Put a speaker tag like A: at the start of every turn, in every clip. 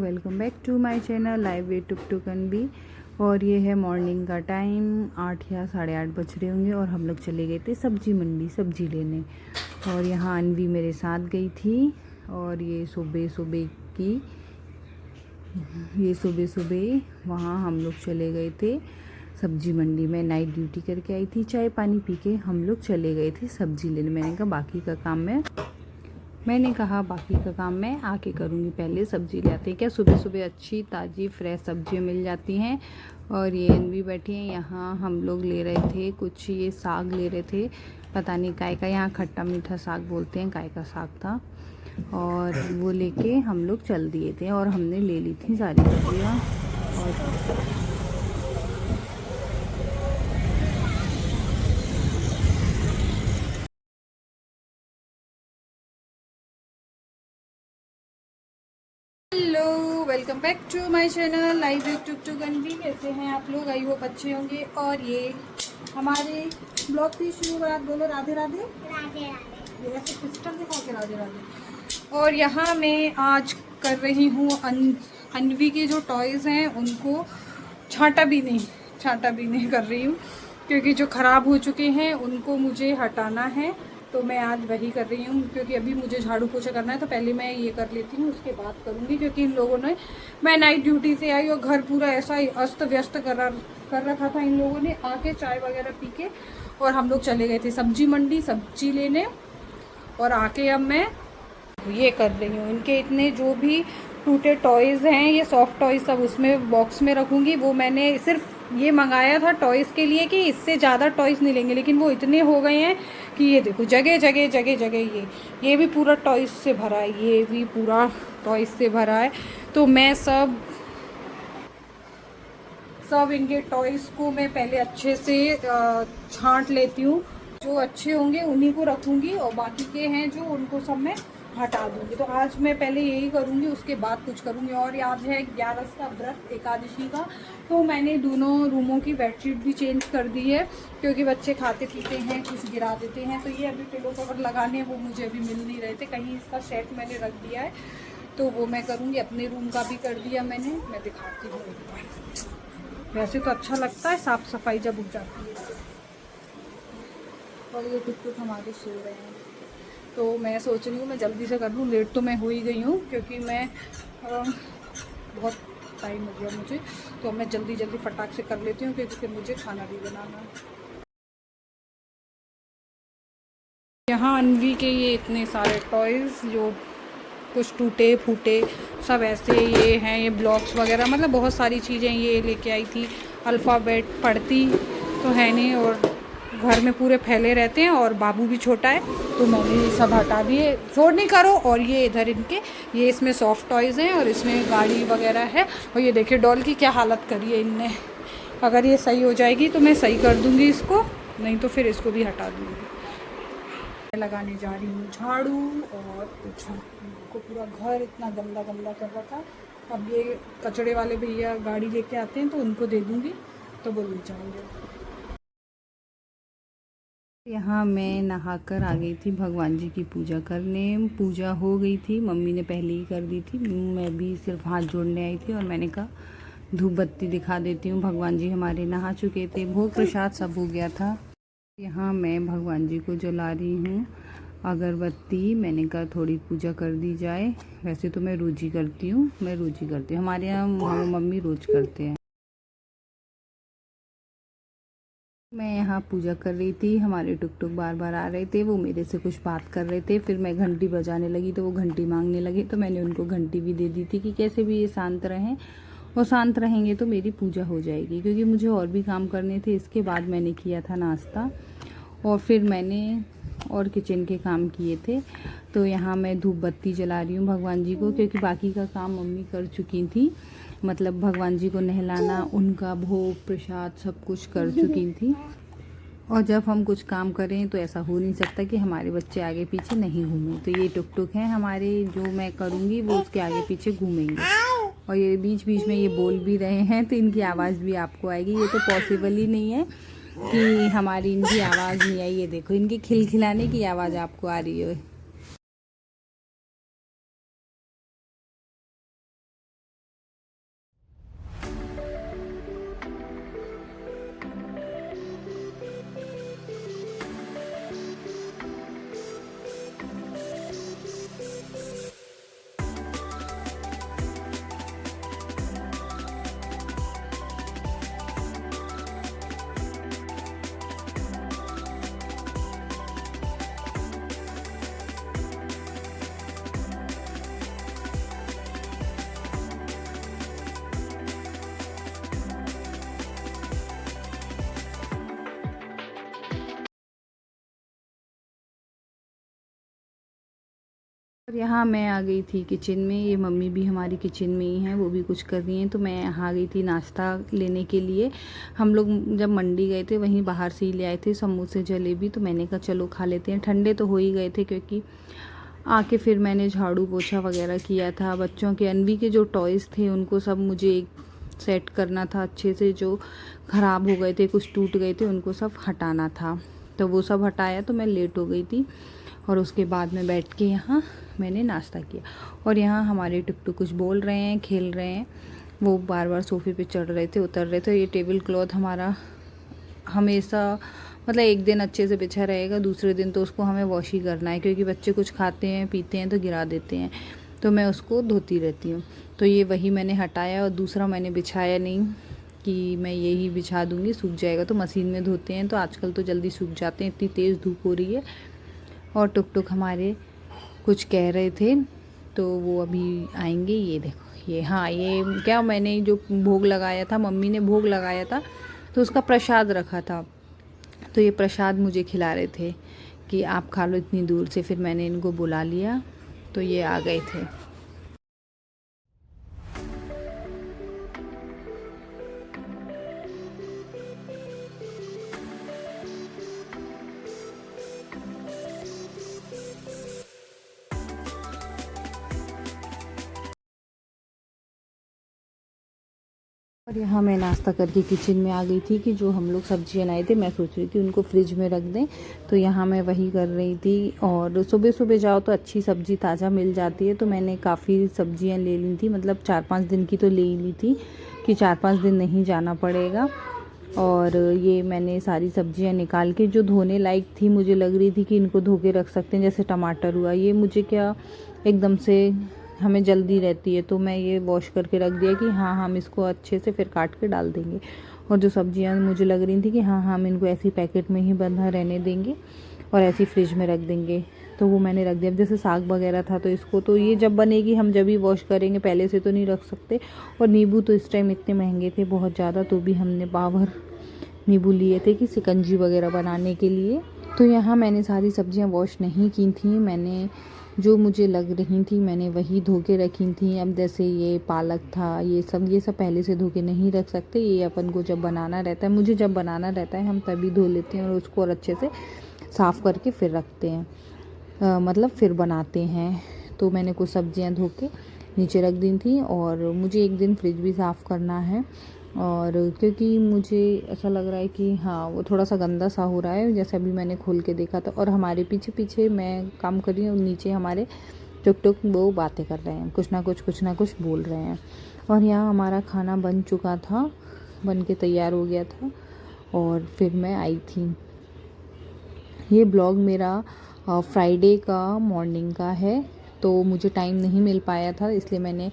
A: Welcome back to my channel live with Tuk Tuk Anvi. और ये है मॉर्निंग का टाइम, 8 या 8:30 बज रहे होंगे और हम लोग चले गए थे सब्जी मंडी सब्जी लेने। और यहाँ अनवी मेरे साथ गई थी। और ये सुबह वहाँ हम लोग चले गए थे सब्जी मंडी में। नाइट ड्यूटी करके आई थी, चाय पानी पी के हम लोग चले गए थे सब्जी लेने। मैंने कहा बाकी का काम मैं आके करूँगी, पहले सब्ज़ी ले आते हैं। क्या सुबह सुबह अच्छी ताज़ी फ्रेश सब्जियाँ मिल जाती हैं। और ये अनवी बैठी हैं यहाँ। हम लोग ले रहे थे कुछ, ये साग ले रहे थे, पता नहीं काय का, यहाँ खट्टा मीठा साग बोलते हैं, काय का साग था। और वो लेके हम लोग चल दिए थे और हमने ले ली थी सारी सब्जियाँ। और hello, welcome back to my channel live with Tuk Tuk Anvi. कैसे हैं आप लोग? आई होप अच्छे होंगे। और ये हमारे ब्लॉग की शुरुआत, बोलो राधे राधे राधे राधे। ये ऐसे सिस्टम दिखा के राधे राधे। और यहाँ मैं आज कर रही हूँ अनवी के जो टॉयज़ हैं उनको छांटा भी नहीं कर रही हूँ, क्योंकि जो ख़राब हो चुके हैं उनको मुझे हटाना है। तो मैं आज वही कर रही हूँ, क्योंकि अभी मुझे झाड़ू पोछा करना है। तो पहले मैं ये कर लेती हूँ, उसके बाद करूँगी। क्योंकि इन लोगों ने, मैं नाइट ड्यूटी से आई और घर पूरा ऐसा ही अस्त व्यस्त कर रखा था। इन लोगों ने आके चाय वगैरह पी के और हम लोग चले गए थे सब्जी मंडी सब्जी लेने। और आके अब मैं ये कर रही हूँ, इनके इतने जो भी टूटे टॉयज़ हैं, ये सॉफ्ट टॉयज़ सब उसमें बॉक्स में रखूँगी। वो मैंने सिर्फ ये मंगाया था टॉयज़ के लिए कि इससे ज़्यादा टॉयज़ नहीं लेंगे, लेकिन वो इतने हो गए हैं कि ये देखो जगह जगह ये भी पूरा टॉयज़ से भरा है, ये भी पूरा टॉयज़ से भरा है। तो मैं सब इनके टॉयज़ को मैं पहले अच्छे से छांट लेती हूँ। जो अच्छे होंगे उन्हीं को रखूँगी और बाकी के हैं जो, उनको सब मैं हटा दूँगी। तो आज मैं पहले यही करूँगी, उसके बाद कुछ करूँगी। और आज है 11 का व्रत, एकादशी का। तो मैंने दोनों रूमों की बेडशीट भी चेंज कर दी है, क्योंकि बच्चे खाते पीते हैं, कुछ गिरा देते हैं। तो ये अभी पिलो कवर लगाने, वो मुझे अभी मिल नहीं रहे थे, कहीं इसका सेट मैंने रख दिया है, तो वो मैं करूँगी। अपने रूम का भी कर दिया मैंने, मैं दिखाती हूँ। वैसे तो अच्छा लगता है साफ़ सफाई जब उग जाती है। और ये टुक टुक हमारे सो रहे हैं, तो मैं सोच रही हूँ मैं जल्दी से कर लूँ। लेट तो मैं हो ही गई हूँ, क्योंकि मैं बहुत टाइम हो गया मुझे। तो मैं जल्दी फटाक से कर लेती हूँ, क्योंकि फिर मुझे खाना भी बनाना है। यहाँ अनवी के ये इतने सारे टॉयज़, जो कुछ टूटे फूटे सब ऐसे ये हैं, ये ब्लॉक्स वगैरह, मतलब बहुत सारी चीज़ें ये लेके आई थी। अल्फ़ाबेट पढ़ती तो है नहीं, और घर में पूरे फैले रहते हैं, और बाबू भी छोटा है, तो मैंने ये सब हटा दिए। शोर नहीं करो। और ये इधर इनके, ये इसमें सॉफ्ट टॉयज़ हैं और इसमें गाड़ी वगैरह है। और ये देखिए डॉल की क्या हालत करी है इनने। अगर ये सही हो जाएगी तो मैं सही कर दूँगी इसको, नहीं तो फिर इसको भी हटा दूँगी। लगाने जा रही हूँ झाड़ू। और कुछ को पूरा घर इतना गंदा कर रखा था। अब ये कचड़े वाले भैया गाड़ी लेके आते हैं तो उनको दे दूँगी, तो वो ले जाएंगे। यहाँ मैं नहाकर आ गई थी भगवान जी की पूजा करने। पूजा हो गई थी, मम्मी ने पहले ही कर दी थी, मैं भी सिर्फ हाथ जोड़ने आई थी। और मैंने कहा धूप बत्ती दिखा देती हूँ। भगवान जी हमारे नहा चुके थे, भोग प्रसाद सब हो गया था। यहाँ मैं भगवान जी को जला रही हूँ अगरबत्ती। मैंने कहा थोड़ी पूजा कर दी जाए। वैसे तो मैं रोज़ ही करती हूँ, हमारे यहाँ मम्मी रोज़ करते हैं। मैं यहाँ पूजा कर रही थी, हमारे टुक टुक बार बार आ रहे थे, वो मेरे से कुछ बात कर रहे थे। फिर मैं घंटी बजाने लगी तो वो घंटी मांगने लगे, तो मैंने उनको घंटी भी दे दी थी कि कैसे भी ये शांत रहें, और शांत रहेंगे तो मेरी पूजा हो जाएगी। क्योंकि मुझे और भी काम करने थे। इसके बाद मैंने किया था नाश्ता, और फिर मैंने और किचन के काम किए थे। तो यहाँ मैं धूप बत्ती जला रही हूँ भगवान जी को, क्योंकि बाकी का काम मम्मी कर चुकी थी। मतलब भगवान जी को नहलाना, उनका भोग प्रसाद सब कुछ कर चुकी थी। और जब हम कुछ काम करें तो ऐसा हो नहीं सकता कि हमारे बच्चे आगे पीछे नहीं घूमें। तो ये टुक टुक हैं हमारे, जो मैं करूँगी वो उसके आगे पीछे घूमेंगे। और ये बीच बीच में ये बोल भी रहे हैं, तो इनकी आवाज़ भी आपको आएगी। ये तो पॉसिबल ही नहीं है कि हमारी इनकी आवाज़ नहीं आई। ये देखो इनके खिलखिलाने की आवाज़ आपको आ रही है। और यहाँ मैं आ गई थी किचन में। ये मम्मी भी हमारी किचन में ही हैं, वो भी कुछ कर रही हैं। तो मैं यहाँ आ गई थी नाश्ता लेने के लिए। हम लोग जब मंडी गए थे वहीं बाहर से ही ले आए थे समोसे जलेबी। तो मैंने कहा चलो खा लेते हैं। ठंडे तो हो ही गए थे क्योंकि आके फिर मैंने झाड़ू पोछा वगैरह किया था। बच्चों के अनवी के जो टॉयज़ थे उनको सब मुझे सेट करना था अच्छे से। जो ख़राब हो गए थे, कुछ टूट गए थे, उनको सब हटाना था। तो वो सब हटाया तो मैं लेट हो गई थी। और उसके बाद में बैठ के यहाँ मैंने नाश्ता किया। और यहाँ हमारे टुकटुक कुछ बोल रहे हैं, खेल रहे हैं। वो बार बार सोफ़े पे चढ़ रहे थे, उतर रहे थे। ये टेबल क्लॉथ हमारा हमेशा मतलब एक दिन अच्छे से बिछा रहेगा, दूसरे दिन तो उसको हमें वॉश ही करना है क्योंकि बच्चे कुछ खाते हैं पीते हैं तो गिरा देते हैं। तो मैं उसको धोती रहती हूँ। तो ये वही मैंने हटाया और दूसरा मैंने बिछाया नहीं कि मैं यही बिछा दूँगी, सूख जाएगा। तो मशीन में धोते हैं तो आजकल तो जल्दी सूख जाते हैं, इतनी तेज़ धूप हो रही है। और टुकटुक हमारे कुछ कह रहे थे तो वो अभी आएंगे। ये देखो, ये हाँ, ये क्या, मैंने जो भोग लगाया था, मम्मी ने भोग लगाया था तो उसका प्रसाद रखा था। तो ये प्रसाद मुझे खिला रहे थे कि आप खा लो इतनी दूर से। फिर मैंने इनको बुला लिया तो ये आ गए थे। और यहाँ मैं नाश्ता करके किचन में आ गई थी कि जो हम लोग सब्जियाँ लाए थे मैं सोच रही थी उनको फ्रिज में रख दें। तो यहाँ मैं वही कर रही थी। और सुबह सुबह जाओ तो अच्छी सब्ज़ी ताज़ा मिल जाती है। तो मैंने काफ़ी सब्जियाँ ले ली थी, मतलब 4-5 दिन की तो ले ही ली थी कि 4-5 दिन नहीं जाना पड़ेगा। और ये मैंने सारी सब्जियाँ निकाल के जो धोने लायक थी, मुझे लग रही थी कि इनको धो के रख सकते हैं। जैसे टमाटर हुआ, ये मुझे क्या एकदम से हमें जल्दी रहती है तो मैं ये वॉश करके रख दिया कि हाँ हम इसको अच्छे से फिर काट के डाल देंगे। और जो सब्जियां मुझे लग रही थी कि हाँ हम इनको ऐसी पैकेट में ही बंधा रहने देंगे और ऐसी फ्रिज में रख देंगे, तो वो मैंने रख दिया। अब जैसे साग वगैरह था तो इसको तो ये जब बनेगी हम जब ही वॉश करेंगे, पहले से तो नहीं रख सकते। और नींबू तो इस टाइम इतने महंगे थे बहुत ज़्यादा, तो भी हमने पावर नींबू लिए थे कि शिकंजी वगैरह बनाने के लिए। तो यहाँ मैंने सारी सब्जियाँ वॉश नहीं की थी, मैंने जो मुझे लग रही थी मैंने वही धो के रखी थी। अब जैसे ये पालक था, ये सब पहले से धो के नहीं रख सकते। ये अपन को जब बनाना रहता है, मुझे जब बनाना रहता है हम तभी धो लेते हैं और उसको और अच्छे से साफ़ करके फिर रखते हैं, मतलब फिर बनाते हैं। तो मैंने कुछ सब्जियां धो के नीचे रख दी थी। और मुझे एक दिन फ्रिज भी साफ़ करना है। और क्योंकि मुझे ऐसा लग रहा है कि हाँ वो थोड़ा सा गंदा सा हो रहा है, जैसे अभी मैंने खोल के देखा था। और हमारे पीछे पीछे मैं काम कर रही हूँ, नीचे हमारे टुक वो बातें कर रहे हैं, कुछ ना कुछ बोल रहे हैं। और यहाँ हमारा खाना बन चुका था, बन के तैयार हो गया था और फिर मैं आई थी। ये ब्लॉग मेरा फ्राइडे का मॉर्निंग का है, तो मुझे टाइम नहीं मिल पाया था इसलिए मैंने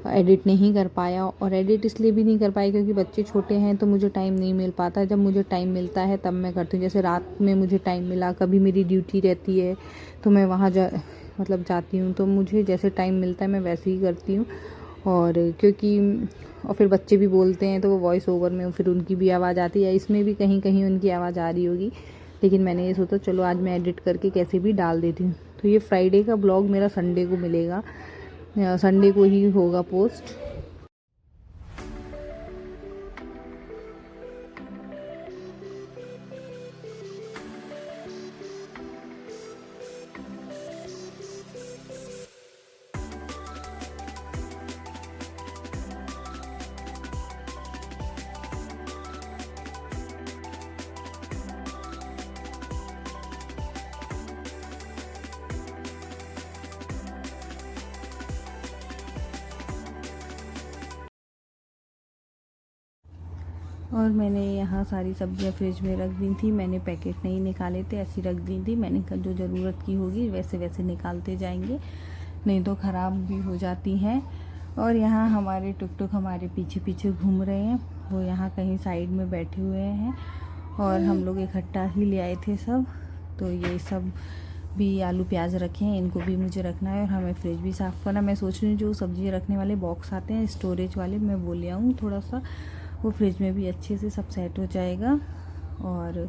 A: एडिट नहीं कर पाया। और एडिट इसलिए भी नहीं कर पाई क्योंकि बच्चे छोटे हैं तो मुझे टाइम नहीं मिल पाता। जब मुझे टाइम मिलता है तब मैं करती हूँ। जैसे रात में मुझे टाइम मिला, कभी मेरी ड्यूटी रहती है तो मैं वहाँ जाती हूँ, तो मुझे जैसे टाइम मिलता है मैं वैसे ही करती हूँ। और और फिर बच्चे भी बोलते हैं तो वो वॉइस ओवर में फिर उनकी भी आवाज़ आती है, इसमें भी कहीं कहीं उनकी आवाज़ आ रही होगी। लेकिन मैंने ये सोचा चलो आज मैं एडिट करके कैसे भी डाल देती हूँ। तो ये फ्राइडे का ब्लॉग मेरा संडे को मिलेगा, संडे को ही होगा पोस्ट। और मैंने यहाँ सारी सब्जियाँ फ्रिज में रख दी थी, मैंने पैकेट नहीं निकाले थे, ऐसी रख दी थी। मैंने कहा जो ज़रूरत की होगी वैसे वैसे निकालते जाएंगे, नहीं तो ख़राब भी हो जाती हैं। और यहाँ हमारे टुक हमारे पीछे पीछे घूम रहे हैं, वो यहाँ कहीं साइड में बैठे हुए हैं। और हम लोग इकट्ठा ही ले आए थे सब, तो ये सब भी आलू प्याज रखे हैं, इनको भी मुझे रखना है। और हमें फ्रिज भी साफ़ करना। मैं सोच रही हूँ जो सब्ज़ी रखने वाले बॉक्स आते हैं स्टोरेज वाले, मैं वो ले आऊँ थोड़ा सा, वो फ्रिज में भी अच्छे से सब सेट हो जाएगा। और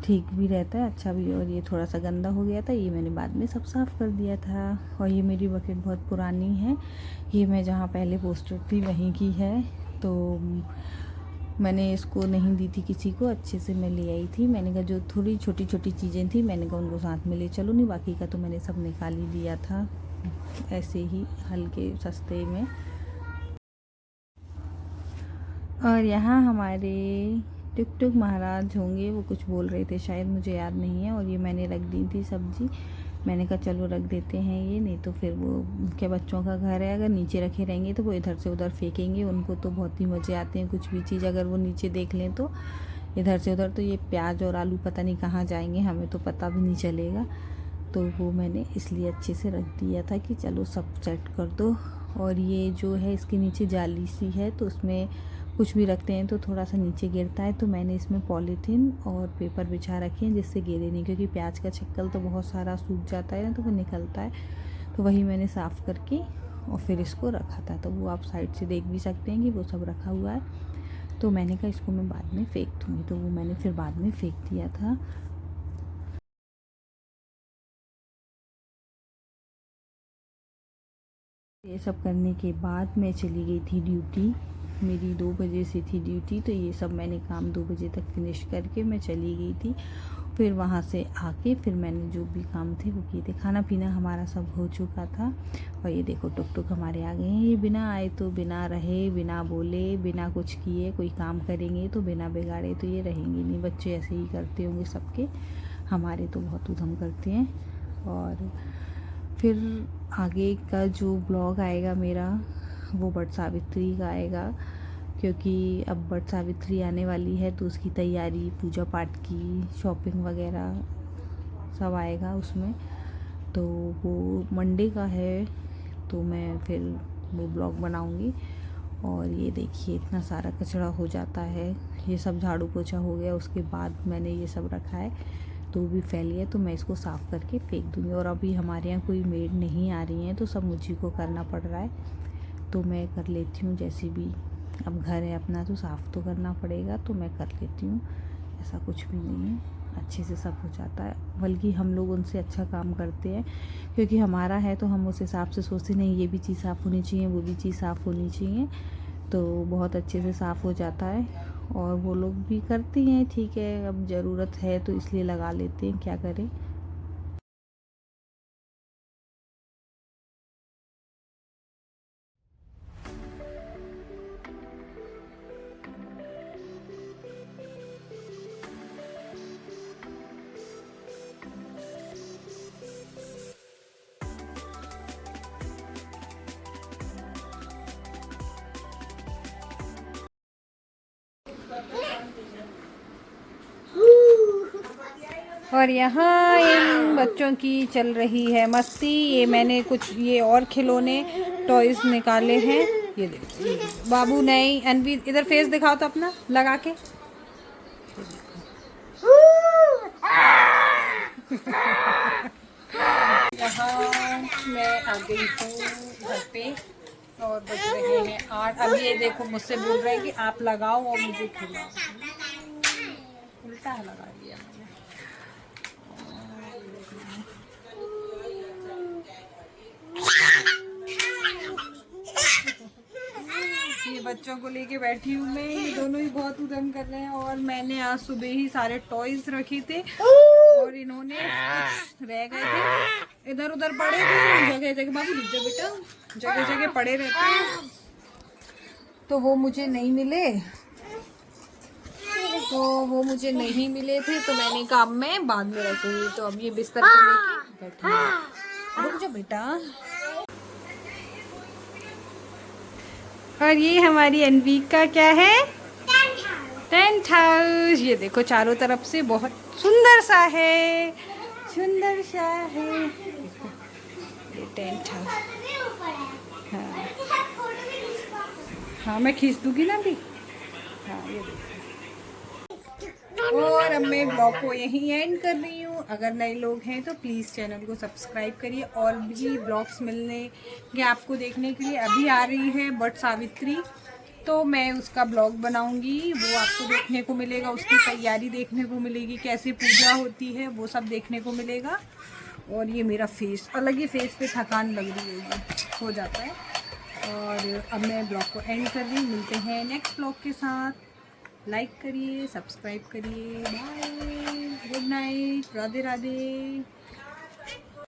B: ठीक भी रहता है, अच्छा भी। और ये थोड़ा सा गंदा हो गया था, ये मैंने बाद में सब साफ़ कर दिया था। और ये मेरी बकेट बहुत पुरानी है, ये मैं जहाँ पहले पोस्टर थी वहीं की है। तो मैंने इसको नहीं दी थी किसी को, अच्छे से मैं ले आई थी। मैंने कहा जो थोड़ी छोटी छोटी चीज़ें थी मैंने कहा उनको साथ में ले चलो, नहीं बाकी का तो मैंने सब निकाल ही दिया था ऐसे ही हल्के सस्ते में। और यहाँ हमारे टुक टुक महाराज होंगे, वो कुछ बोल रहे थे शायद, मुझे याद नहीं है। और ये मैंने रख दी थी सब्जी, मैंने कहा चलो रख देते हैं ये, नहीं तो फिर वो उनके बच्चों का घर है, अगर नीचे रखे रहेंगे तो वो इधर से उधर फेंकेंगे। उनको तो बहुत ही मज़े आते हैं, कुछ भी चीज़ अगर वो नीचे देख लें तो इधर से उधर। तो ये प्याज और आलू पता नहीं कहाँ जाएंगे, हमें तो पता भी नहीं चलेगा। तो वो मैंने इसलिए अच्छे से रख दिया था कि चलो सब सेट कर दो। और ये जो है इसके नीचे जाली सी है, तो उसमें कुछ भी रखते हैं तो थोड़ा सा नीचे गिरता है, तो मैंने इसमें पॉलीथीन और पेपर बिछा रखे हैं जिससे गिरे नहीं, क्योंकि प्याज का छक्कल तो बहुत सारा सूख जाता है ना, तो वो निकलता है। तो वही मैंने साफ़ करके और फिर इसको रखा था, तो वो आप साइड से देख भी सकते हैं कि वो सब रखा हुआ है। तो मैंने कहा इसको मैं बाद में फेंक दूँगी, तो वो मैंने फिर बाद में फेंक दिया था। ये सब करने के बाद मैं चली गई थी ड्यूटी, मेरी 2 बजे से थी ड्यूटी। तो ये सब मैंने काम 2 बजे तक फिनिश करके मैं चली गई थी। फिर वहाँ से आके फिर मैंने जो भी काम थे वो किए थे, खाना पीना हमारा सब हो चुका था। और ये देखो टुक टुक हमारे आ गए हैं, ये बिना आए तो बिना रहे, बिना बोले, बिना कुछ किए कोई काम करेंगे तो बिना बिगाड़े तो ये रहेंगे नहीं। बच्चे ऐसे ही करते होंगे सबके, हमारे तो बहुत उधम करते हैं। और फिर आगे का जो ब्लॉग आएगा मेरा वो बट सावित्री का आएगा, क्योंकि अब बट सावित्री आने वाली है तो उसकी तैयारी, पूजा पाठ की शॉपिंग वगैरह सब आएगा उसमें। तो वो मंडे का है, तो मैं फिर वो ब्लॉग बनाऊंगी। और ये देखिए इतना सारा कचरा हो जाता है, ये सब झाड़ू पोछा हो गया, उसके बाद मैंने ये सब रखा है तो भी फैल गया, तो मैं इसको साफ़ करके फेंक दूँगी। और अभी हमारे यहाँ कोई मेड नहीं आ रही हैं तो सब मुझे को करना पड़ रहा है, तो मैं कर लेती हूँ जैसे भी। अब घर है अपना तो साफ़ तो करना पड़ेगा, तो मैं कर लेती हूँ, ऐसा कुछ भी नहीं है, अच्छे से सब हो जाता है। बल्कि हम लोग उनसे अच्छा काम करते हैं, क्योंकि हमारा है तो हम उस हिसाब से सोचते नहीं ये भी चीज़ साफ़ होनी चाहिए, वो भी चीज़ साफ़ होनी चाहिए, तो बहुत अच्छे से साफ़ हो जाता है। और वो लोग भी करती हैं, ठीक है, अब ज़रूरत है तो इसलिए लगा लेते हैं, क्या करें। और यहाँ इन बच्चों की चल रही है मस्ती। ये मैंने कुछ ये और खिलौने टॉयज निकाले हैं, ये देखो बाबू नहीं, अनवीर इधर फेस दिखाओ तो अपना लगा के। यहाँ मैं आ गई हूँ घर पे और बज रहे हैं 8। अब ये देखो मुझसे बोल रहे हैं कि आप लगाओ और मुझे खिलाओ, उल्टा लगा दिया मैंने। ये बच्चों को लेके बैठी हूँ मैं, ये दोनों ही बहुत उधम कर रहे हैं। और मैंने आज सुबह ही सारे टॉयज रखे थे और इन्होंने कुछ रह गए थे, इधर उधर पड़े थे जगह जगह, बाबू रुक जा बेटा, जगह जगह पड़े रहते हैं, तो वो मुझे नहीं मिले, तो मैंने कहा मैं बाद में रखूंगी। तो अब ये बिस्तर को लेके बैठी हूँ, रुक जा बेटा। और ये हमारी अनवीक का क्या है, टेंट हाउस। ये देखो चारों तरफ से बहुत सुंदर सा है, सुंदर सा है ये टेंट हाउस। हाँ हाँ मैं खींच दूंगी ना अभी। हाँ ये देखो। और अब मैं ब्लॉग को यहीं एंड कर रही हूँ। अगर नए लोग हैं तो प्लीज़ चैनल को सब्सक्राइब करिए, और भी ब्लॉग्स मिलने के आपको देखने के लिए। अभी आ रही है बट सावित्री,
A: तो मैं उसका ब्लॉग बनाऊंगी, वो आपको देखने को मिलेगा, उसकी तैयारी देखने को मिलेगी, कैसे पूजा होती है वो सब देखने को मिलेगा। और ये मेरा फेस, अलग ही फेस पे थकान लग रही होगी, हो जाता है। और अब मैं ब्लॉग को एंड कर रही हूँ, मिलते हैं नेक्स्ट ब्लॉग के साथ। लाइक करिए, सब्सक्राइब करिए, bye, good night, Radhe Radhe.